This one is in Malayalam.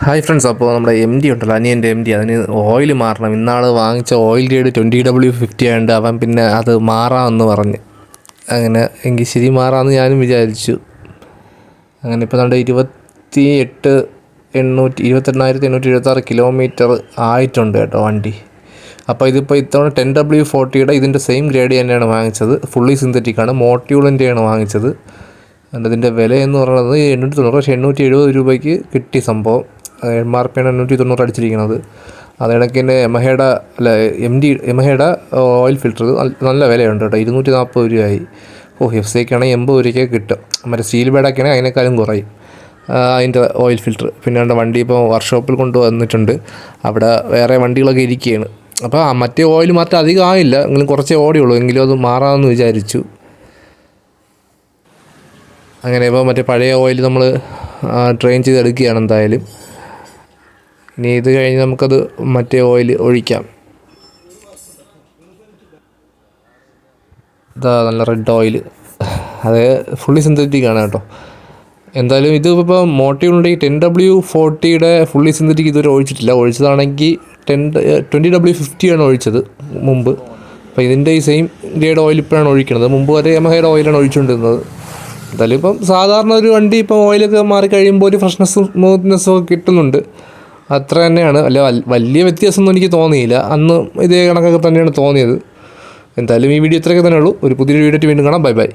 ഹായ് ഫ്രണ്ട്സ്, അപ്പോൾ നമ്മുടെ എം ഡി ഉണ്ടല്ലോ, അനിയൻ്റെ എം ഡി, അതിന് ഓയിൽ മാറണം. ഇന്നാൾ വാങ്ങിച്ച ഓയിൽ ഗ്രേഡ് 20W50 ആയതുകൊണ്ട് അവൻ പിന്നെ അത് മാറാമെന്ന് പറഞ്ഞ്. അങ്ങനെ എങ്കിൽ ശരി, മാറാമെന്ന് ഞാനും വിചാരിച്ചു. അങ്ങനെ ഇപ്പോൾ നമ്മുടെ 28,876 കിലോമീറ്റർ ആയിട്ടുണ്ട് കേട്ടോ വണ്ടി. അപ്പോൾ ഇതിപ്പോൾ ഇത്തവണ 10W40യുടെ ഇതിൻ്റെ സെയിം ഗ്രേഡ് തന്നെയാണ് വാങ്ങിച്ചത്. ഫുള്ളി സിന്തറ്റിക്കാണ്, മോട്യൂളിൻ്റെയാണ് വാങ്ങിച്ചത്. അതിൻ്റെ വിലയെന്ന് പറയുന്നത് 890, പക്ഷേ 870 രൂപയ്ക്ക് കിട്ടി സംഭവം. MRP ആണ് 890 അടിച്ചിരിക്കുന്നത്. അത് കണക്ക് തന്നെ യമഹയുടെ ഓയിൽ ഫിൽറ്റർ നല്ല വിലയുണ്ട് കേട്ടോ, 240 രൂപയായി. FC ആണെങ്കിൽ 80 രൂപയ്ക്ക് കിട്ടും. മറ്റേ സ്റ്റീൽ ബേഡൊക്കെ ആണെങ്കിൽ അതിനേക്കാളും കുറയും അതിൻ്റെ ഓയിൽ ഫിൽറ്റർ. പിന്നെ എൻ്റെ വണ്ടി ഇപ്പോൾ വർക്ക്ഷോപ്പിൽ കൊണ്ടുവന്നിട്ടുണ്ട്. അവിടെ വേറെ വണ്ടികളൊക്കെ ഇരിക്കുകയാണ്. അപ്പോൾ മറ്റേ ഓയിൽ മാറ്റം അധികം ആയില്ല, എങ്കിലും കുറച്ചേ ഓടിയുള്ളൂ. എങ്കിലും അത് മാറാമെന്ന് വിചാരിച്ചു. അങ്ങനെ ഇപ്പോൾ മറ്റേ പഴയ ഓയിൽ നമ്മൾ ട്രെയിൻ ചെയ്തെടുക്കുകയാണ് എന്തായാലും. ഇനി ഇത് കഴിഞ്ഞ് നമുക്കത് മറ്റേ ഓയിൽ ഒഴിക്കാം. ഇതാ നല്ല റെഡ് ഓയിൽ, അത് ഫുള്ളി സിന്തറ്റിക്കാണ് കേട്ടോ. എന്തായാലും ഇത് ഇപ്പോൾ മോട്ടീവുണ്ട്. 10W40യുടെ ഫുള്ളി സിന്തറ്റിക് ഇതുവരെ ഒഴിച്ചിട്ടില്ല. ഒഴിച്ചതാണെങ്കിൽ 20W50 ആണ് ഒഴിച്ചത് മുമ്പ്. അപ്പോൾ ഇതിൻ്റെ ഈ സെയിം ഗ്രേഡ് ഓയിൽ ഇപ്പോഴാണ് ഒഴിക്കുന്നത്. മുമ്പ് വരെ യമഹയുടെ ഓയിലാണ് ഒഴിച്ചുകൊണ്ടിരുന്നത്. എന്തായാലും ഇപ്പം സാധാരണ ഒരു വണ്ടി ഇപ്പോൾ ഓയിലൊക്കെ മാറിക്കഴിയുമ്പോൾ ഒരു ഫ്രഷ്നെസ്സും സ്മൂത്ത്നെസ്സും ഒക്കെ കിട്ടുന്നുണ്ട്. അത്ര തന്നെയാണ്, അല്ല വലിയ വ്യത്യാസമൊന്നും എനിക്ക് തോന്നിയില്ല. അന്ന് ഇതേ കണക്കൊക്കെ തന്നെയാണ് തോന്നിയത്. എന്തായാലും ഈ വീഡിയോ ഇത്രയൊക്കെ തന്നെ ഉള്ളൂ. ഒരു പുതിയൊരു വീഡിയോ വീണ്ടും കാണാം. Bye bye.